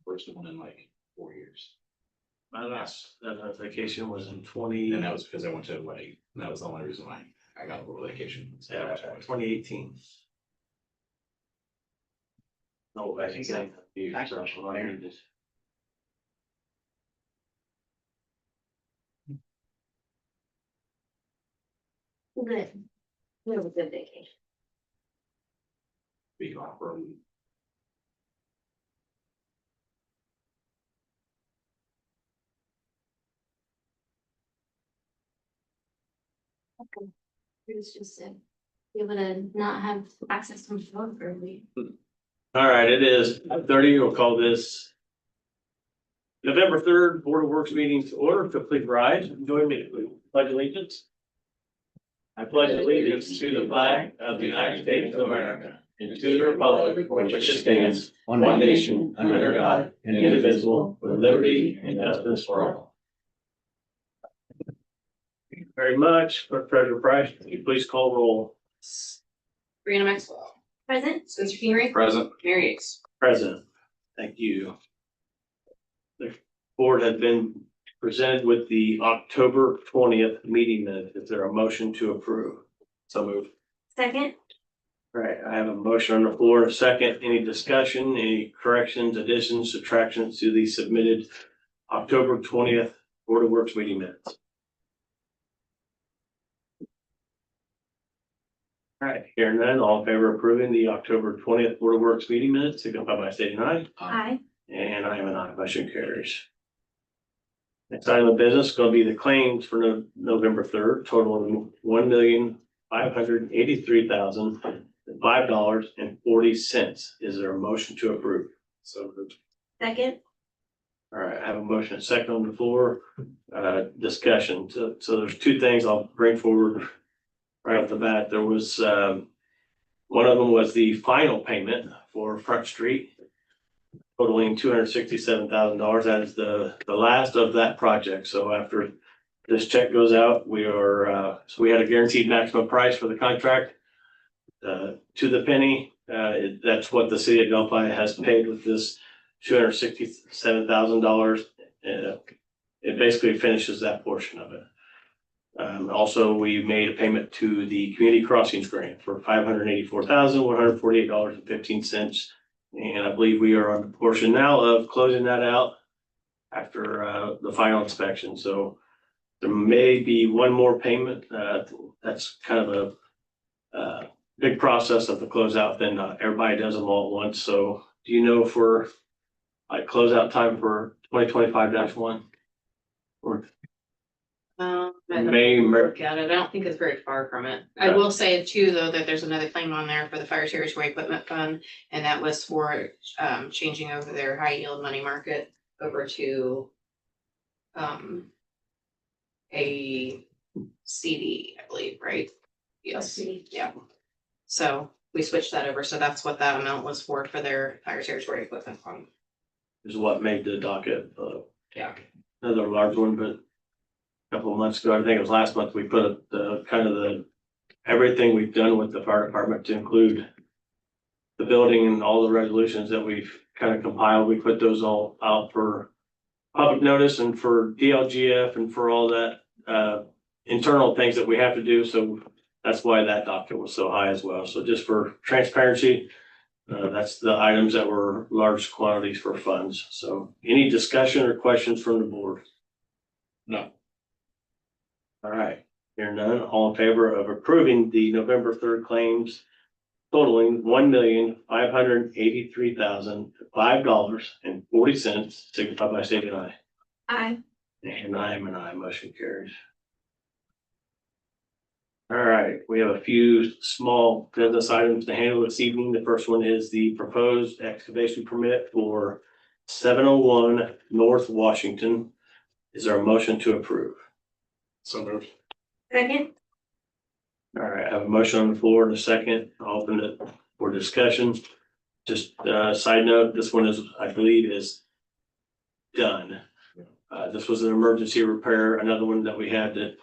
first one in like 4 years. My last vacation was in 20. And that was because I went to a wedding. That was the only reason why I got a little vacation. So Yeah, that's why. 2018. No, I think I. Good. It was a good vacation. Be gone for a week. Okay. It was just to be able to not have access to my phone for a week. All right, it is 30. We'll call this November 3rd Board of Works meeting to order. Please rise and join me. Pledge allegiance. I pledge allegiance to the flag of the United States of America and to the republic for which it stands, one nation, under God, indivisible, with liberty and justice for all. Thank you very much. Clerk Treasurer Price, can you please call roll? Brianna Maxwell, Present? Spencer Kingery, Present. Mary Yates. Present. Thank you. The board has been presented with the October 20th meeting minutes. Is there a motion to approve? So moved. Second? All right, I have a motion on the floor. A second. Any discussion, any corrections, additions, subtractions to the submitted October 20th Board of Works meeting minutes? All right, hearing none, all in favor of approving the October 20th Board of Works meeting minutes, signify by stating aye. Aye. And I am an aye, motion carries. Next item of business is going to be the claims for November 3rd, totaling $1,583,005.40. Is there a motion to approve? So moved. Second? All right, I have a motion, a second on the floor, discussion. So there's two things I'll bring forward right off the bat. There was, one of them was the final payment for Front Street, totaling $267,000. That is the last of that project. So after this check goes out, we are, so we had a guaranteed maximum price for the contract, to the penny. That's what the city of Delphi has paid with this $267,000. It basically finishes that portion of it. Also, we made a payment to the Community Crossings Grant for $584,148.15. And I believe we are on the portion now of closing that out after the final inspection. So there may be one more payment. That's kind of a big process of the closeout. Then not everybody does them all at once. So do you know for like closeout time for 2025-1? Or May, Look at it. I don't think it's very far from it. I Okay. will say too, though, that there's another claim on there for the fire territory equipment fund. And that was for changing over their high yield money market over to a CD, I believe, right? Yes, CD. yeah. So we switched that over. So that's what that amount was for their fire territory equipment fund. is what made the docket, Yeah. another large one, but a couple of months ago, I think it was last month, we put the kind of the everything we've done with the fire department to include the building and all the resolutions that we've kind of compiled. We put those all out for public notice and for DLGF and for all that internal things that we have to do. So that's why that docket was so high as well. So just for transparency, that's the items that were large quantities for funds. So any discussion or questions from the board? No. All right, hearing none, all in favor of approving the November 3rd claims totaling $1,583,005.40, signify by stating aye. Aye. And I am an aye, motion carries. All right, we have a few small business items to handle this evening. The first one is the proposed excavation permit for 701 North Washington. Is there a motion to approve? So moved. Second? All right, I have a motion on the floor in a second. I'll open it for discussion. Just side note, this one is, I believe, is done. This was an emergency repair, another one that we had that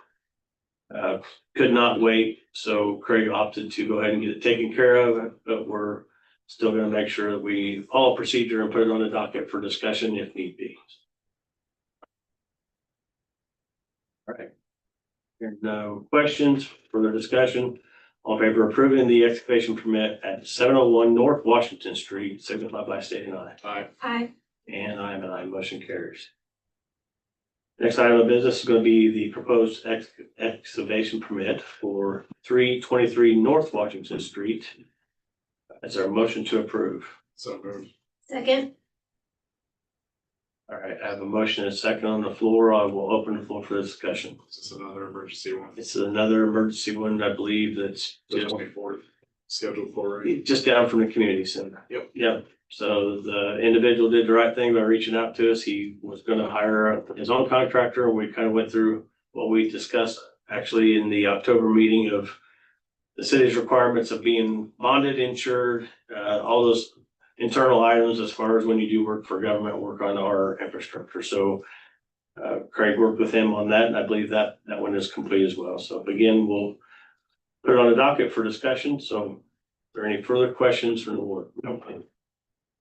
could not wait. So Craig opted to go ahead and get it taken care of, but we're still gonna make sure that we follow procedure and put it on the docket for discussion if need be. All right. Hearing no questions, further discussion. All in favor of approving the excavation permit at 701 North Washington Street, signify by stating aye. Aye. Hi. And I am an aye, motion carries. Next item of business is gonna be the proposed excavation permit for 323 North Washington Street. Is there a motion to approve? So moved. Second. All right, I have a motion and a second on the floor. I will open the floor for discussion. Is this another emergency one? It's another emergency one, I believe, that's The 24th scheduled for, right? just down from the community center. Yep. Yep. So the individual did the right thing by reaching out to us. He was gonna hire his own contractor, and we kind of went through what we discussed actually in the October meeting of the city's requirements of being bonded, insured, all those internal items as far as when you do work for government, work on our infrastructure. So Craig worked with him on that, and I believe that one is complete as well. So again, we'll put it on the docket for discussion. So are there any further questions from the board? No.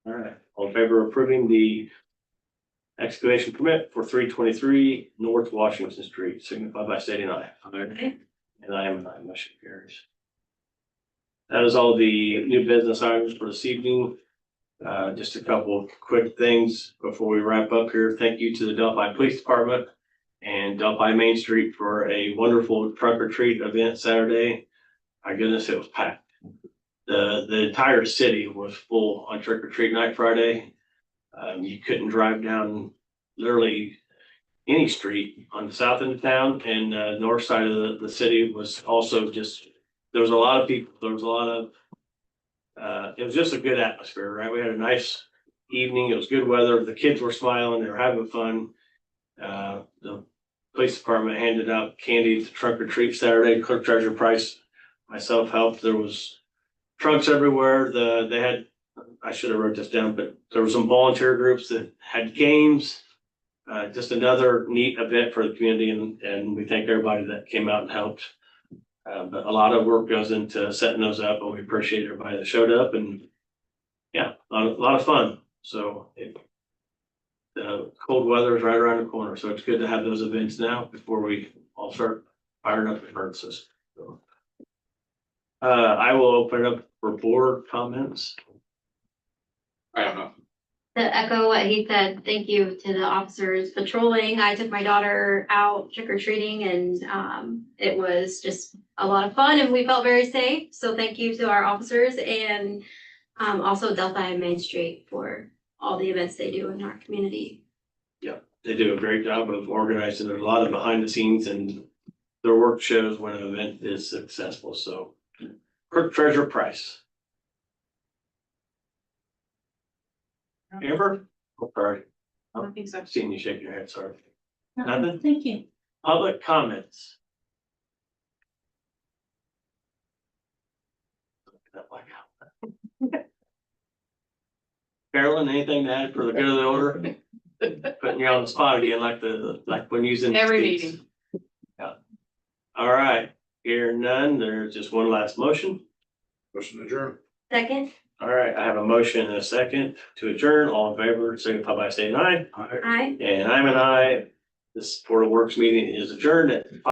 All right, all in favor of approving the excavation permit for 323 North Washington Street, signify by stating aye. Aye. And I am an aye, motion carries. That is all the new business items for this evening. Just a couple of quick things before we wrap up here. Thank you to the Delphi Police Department and Delphi Main Street for a wonderful trunk or treat event Saturday. My goodness, it was packed. The entire city was full on trick or treat night Friday. You couldn't drive down literally any street on the south end of town, and north side of the city was also just, there was a lot of people. There was a lot of it was just a good atmosphere, right? We had a nice evening. It was good weather. The kids were smiling. They were having fun. The police department handed out candy to trunk or treat Saturday. Clerk Treasurer Price, myself helped. There was trunks everywhere. They had, I should have wrote this down, but there were some volunteer groups that had games. Just another neat event for the community, and we thank everybody that came out and helped. But a lot of work goes into setting those up, and we appreciate everybody that showed up, and yeah, a lot of fun. So the cold weather is right around the corner, so it's good to have those events now before we all start firing up the furnaces. So I will open it up for board comments. I have nothing. To echo what he said, thank you to the officers patrolling. I took my daughter out trick or treating, and it was just a lot of fun, and we felt very safe. So thank you to our officers, and also Delphi and Main Street for all the events they do in our community. They do a great job of organizing. There's a lot of behind the scenes, and their work shows when an event is successful. So Clerk Treasurer Price. Amber? Oh, sorry. I don't think so. I've seen you shake your head, sorry. Nothing? Thank you. Public comments. Carolyn, anything to add for the good of the order? Putting you on the spot again, like when using. Every meeting. Yeah. All right, here none, there's just one last motion. Motion adjourned. Second. All right, I have a motion and a second to adjourn. All in favor, signify by saying aye. Aye. Aye. And I'm an aye. This Board of Works meeting is adjourned at